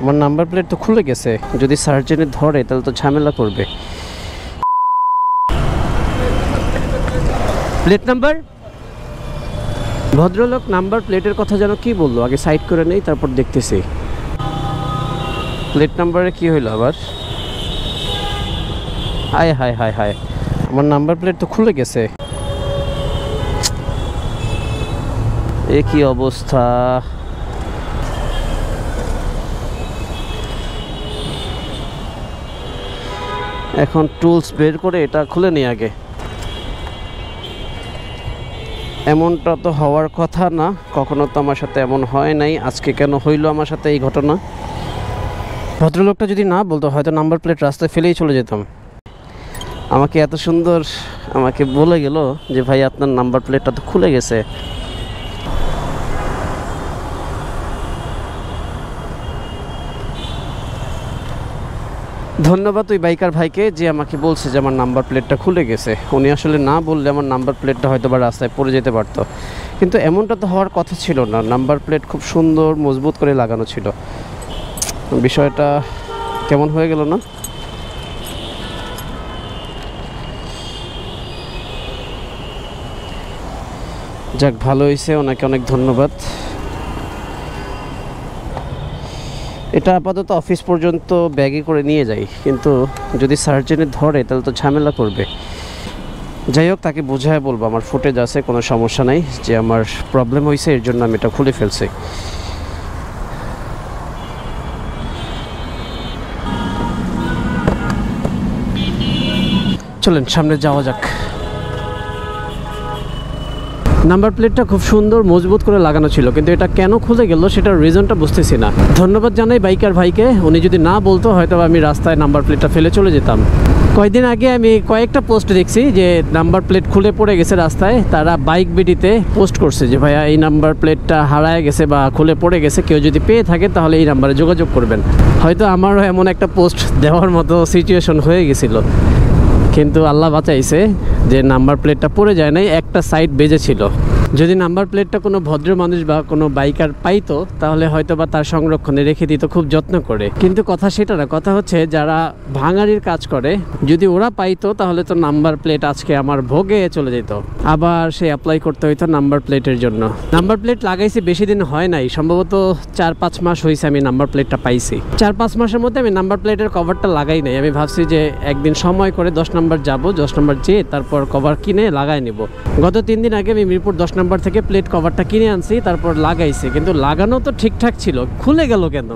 আমার number plate তো খুলে গেছে, যদি সার্জেনে ধরে তাহলে তো ঝামেলা করবে। প্লেট নাম্বার, ভদ্রলোক নাম্বার প্লেটের কথা যেন কি বললো, আগে সাইড করে নেই তারপর দেখতেছি। প্লেট নাম্বারে কি হইলো আবার? হায় হায় হায় হায়, আমার নাম্বার প্লেট তো খুলে গেছে। এ কি অবস্থা! এখন টুলস বের করে এটা খুলে নিই আগে। এমনটা তো হওয়ার কথা না, কখনো তো আমার সাথে এমন হয় নাই, আজকে কেন হইলো আমার সাথে এই ঘটনা? ভদ্রলোকটা যদি না বলতো হয়তো নাম্বার প্লেট রাস্তায় ফেলেই চলে যেতাম। আমাকে এত সুন্দর আমাকে বলে গেল যে ভাই আপনার নাম্বার প্লেটটা তো খুলে গেছে। ধন্যবাদ ওই বাইকার ভাইকে যে আমাকে বলছে যে আমার নাম্বার প্লেটটা খুলে গেছে। উনি আসলে না বললে আমার নাম্বার প্লেটটা হয়তো বা রাস্তায় পড়ে যেতে পারতো, কিন্তু এমনটা তো হওয়ার কথা ছিল না। নাম্বার প্লেট খুব সুন্দর মজবুত করে লাগানো ছিল। বিষয়টা কেমন হয়ে গেল না? যাক, ভালো হয়েছে, ওনাকে অনেক ধন্যবাদ। এটা আপাতত অফিস পর্যন্ত ব্যাগে করে নিয়ে যাই, কিন্তু যদি সার্জেনে ধরে তাহলে তো ঝামেলা করবে। যাই হোক, তাকে বোঝায় বলবো আমার ফুটেজ আছে, কোনো সমস্যা নাই, যে আমার প্রবলেম হয়েছে এর জন্য আমি এটা খুলে ফেলছি। চলেন সামনে যাওয়া যাক। নাম্বার প্লেটটা খুব সুন্দর মজবুত করে লাগানো ছিল, কিন্তু এটা কেন খুলে গেল সেটার রিজনটা বুঝতেছি না। ধন্যবাদ জানাই বাইকার ভাইকে, উনি যদি না বলতো হয়তো আমি রাস্তায় নাম্বার প্লেটটা ফেলে চলে যেতাম। কয়েকদিন আগে আমি কয়েকটা পোস্ট দেখছি যে নাম্বার প্লেট খুলে পড়ে গেছে রাস্তায়, তারা বাইক বিডিতে পোস্ট করছে যে ভাইয়া এই নাম্বার প্লেটটা হারায় গেছে বা খুলে পড়ে গেছে, কেউ যদি পেয়ে থাকে তাহলে এই নাম্বারে যোগাযোগ করবেন। হয়তো আমারও এমন একটা পোস্ট দেওয়ার মতো সিচুয়েশন হয়ে গেছিলো, কিন্তু আল্লাহ বাঁচাইছে যে নাম্বার প্লেটটা পড়ে যায় নাই, একটা সাইড বেজেছিল। যদি নাম্বার প্লেটটা কোনো ভদ্র মানুষ বা কোনো বাইকার পাইতো তাহলে হয়তো বা তার সংরক্ষণে রেখে দিত খুব যত্ন করে। কিন্তু কথা সেটা না, কথা হচ্ছে যারা ভাঙাড়ির কাজ করে যদি ওরা পাইতো তাহলে তো নাম্বার প্লেট আজকে আমার ভোগে চলে যেত, আবার সে অ্যাপ্লাই করতে হইতো নাম্বার প্লেটের জন্য। নাম্বার প্লেট লাগাইছি বেশি দিন হয় নাই, সম্ভবত 4-5 মাস হয়েছে আমি নাম্বার প্লেটটা পাইছি। 4-5 মাসের মধ্যে আমি নাম্বার প্লেটের কভারটা লাগাই নাই। আমি ভাবছি যে একদিন সময় করে 10 নম্বর যাবো, 10 নম্বর যেয়ে তারপর কভার কিনে লাগাই নেব। গত 3 দিন আগে আমি মিরপুর 10 নম্বর থেকে প্লেট কভারটা কিনে আনছি, তারপর লাগাইছি, কিন্তু লাগানো তো ঠিকঠাক ছিল, খুলে গেল কেন?